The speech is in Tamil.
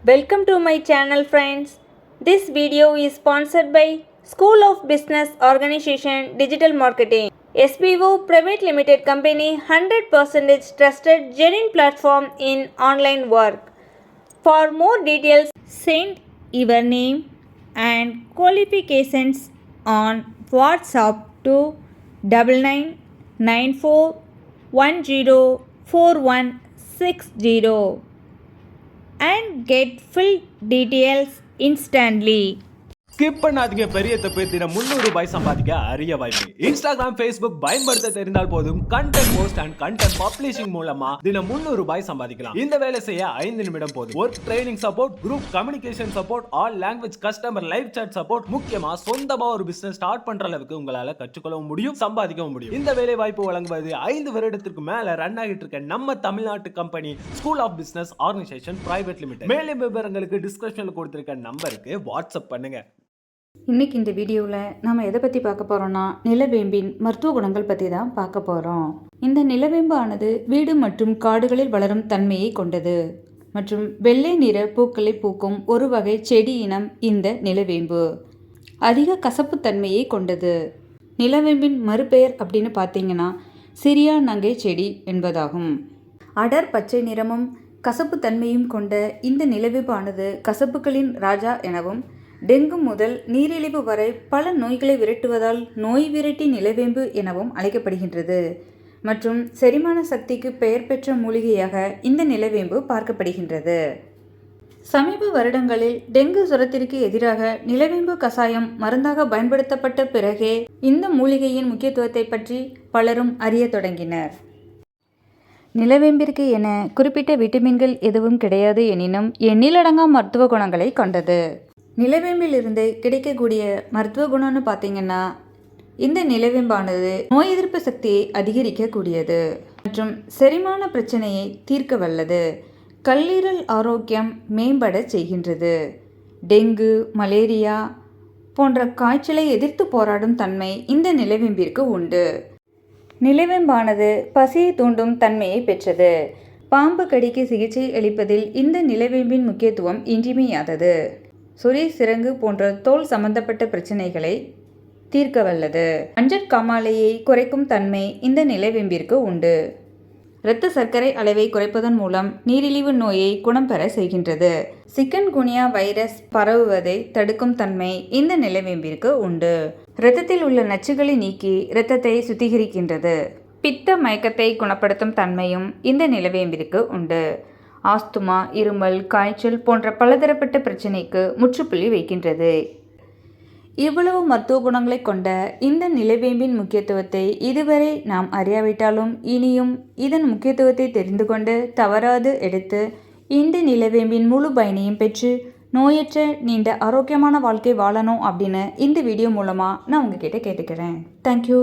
Welcome to my channel friends. This video is sponsored by School of Business Organization Digital Marketing. SBO Private Limited Company 100% trusted genuine platform in online work. For more details, send your name and qualifications on WhatsApp to 9994104160 and get full details instantly. Skip பண்ணாதீங்க. பெரிய தப்பு. தினம் 300 ரூபாய் சம்பாதிக்க அரிய வாய்ப்பு. இன்ஸ்டாகிராம், ஃபேஸ்புக் பயன்படுத்த தெரிந்தால் போதும் content post and content publishing மூலமா தினம் 300 ரூபாய் சம்பாதிக்கலாம். இந்த வேலை செய்ய 5 நிமிடம் போதும். Work training support, group communication support, all language customer live chat support, முக்கியமா சொந்தமா ஒரு பிசினஸ் ஸ்டார்ட் பண்ற அளவுக்கு உங்களால கற்றுக்கொள்ளவும் முடியும், சம்பாதிக்கவும் முடியும். இந்த வேலை வாய்ப்பு வழங்குவது 5 வருடத்திற்கு மேல ரன் ஆகிட்டு இருக்க நம்ம தமிழ்நாட்டு company school of business organisation private limited. மேலும் விவரங்களுக்கு டிஸ்கிரிப்ஷன்ல கொடுத்திருக்க நம்பருக்கு வாட்ஸ்அப் பண்ணுங்க. இன்றைக்கி இந்த வீடியோவில் நாம் எதை பற்றி பார்க்க போகிறோன்னா நிலவேம்பின் மருத்துவ குணங்கள் பற்றி தான் பார்க்க போகிறோம். இந்த நிலவேம்பு ஆனது வீடு மற்றும் காடுகளில் வளரும் தன்மையை கொண்டது மற்றும் வெள்ளை நிற பூக்களை பூக்கும் ஒரு வகை செடி இனம் இந்த நிலவேம்பு. அதிக கசப்பு தன்மையை கொண்டது. நிலவேம்பின் மறுபெயர் அப்படின்னு பார்த்தீங்கன்னா சிரியா நங்கை செடி என்பதாகும். அடர் பச்சை நிறமும் கசப்பு தன்மையும் கொண்ட இந்த நிலவேம்பு ஆனது கசப்புகளின் ராஜா எனவும் டெங்கு முதல் நீரிழிவு வரை பல நோய்களை விரட்டுவதால் நோய் விரட்டி நிலவேம்பு எனவும் அழைக்கப்படுகின்றது மற்றும் செரிமான சக்திக்கு பெயர் பெற்ற மூலிகையாக இந்த நிலவேம்பு பார்க்கப்படுகின்றது. சமீப வருடங்களில் டெங்கு சுரத்திற்கு எதிராக நிலவேம்பு கசாயம் மருந்தாக பயன்படுத்தப்பட்ட பிறகே இந்த மூலிகையின் முக்கியத்துவத்தை பற்றி பலரும் அறிய தொடங்கினர். நிலவேம்பிற்கு என குறிப்பிட்ட விட்டமின்கள் எதுவும் கிடையாது எனினும் எண்ணிலடங்கா மருத்துவ குணங்களை கொண்டது. நிலவேம்பில் இருந்து கிடைக்கக்கூடிய மருத்துவ குணம்னு பார்த்தீங்கன்னா இந்த நிலவேம்பானது நோய் எதிர்ப்பு சக்தியை அதிகரிக்கக்கூடியது மற்றும் செரிமான பிரச்சனையை தீர்க்க வல்லது. கல்லீரல் ஆரோக்கியம் மேம்பட செய்கின்றது. டெங்கு, மலேரியா போன்ற காய்ச்சலை எதிர்த்து போராடும் தன்மை இந்த நிலவேம்பிற்கு உண்டு. நிலவேம்பானது பசியை தூண்டும் தன்மையை பெற்றது. பாம்பு கடிக்கு சிகிச்சை அளிப்பதில் இந்த நிலவேம்பின் முக்கியத்துவம் இன்றியமையாதது. சுரி, சிரங்கு போன்ற தோல் சம்பந்தப்பட்ட பிரச்சனைகளை தீர்க்க வல்லது. மஞ்சட்காமாலையை குறைக்கும் தன்மை இந்த நிலவேம்பிற்கு உண்டு. இரத்த சர்க்கரை அளவை குறைப்பதன் மூலம் நீரிழிவு நோயை குணம் பெற செய்கின்றது. சிக்கன்குனியா வைரஸ் பரவுவதை தடுக்கும் தன்மை இந்த நிலவேம்பிற்கு உண்டு. இரத்தத்தில் உள்ள நச்சுகளை நீக்கி இரத்தத்தை சுத்திகரிக்கின்றது. பித்த மயக்கத்தை குணப்படுத்தும் தன்மையும் இந்த நிலவேம்பிற்கு உண்டு. ஆஸ்துமா, இருமல், காய்ச்சல் போன்ற பலதரப்பட்ட பிரச்சனைக்கு முற்றுப்புள்ளி வைக்கின்றது. இவ்வளவு மருத்துவ குணங்களை கொண்ட இந்த நிலவேம்பின் முக்கியத்துவத்தை இதுவரை நாம் அறியாவிட்டாலும் இனியும் இதன் முக்கியத்துவத்தை தெரிந்து கொண்டு தவறாது எடுத்து இந்த நிலவேம்பின் முழு பயனையும் பெற்று நோயற்ற நீண்ட ஆரோக்கியமான வாழ்க்கை வாழணும் அப்படின்னு இந்த வீடியோ மூலமாக நான் உங்ககிட்ட கேட்டுக்கிறேன். தேங்க்யூ.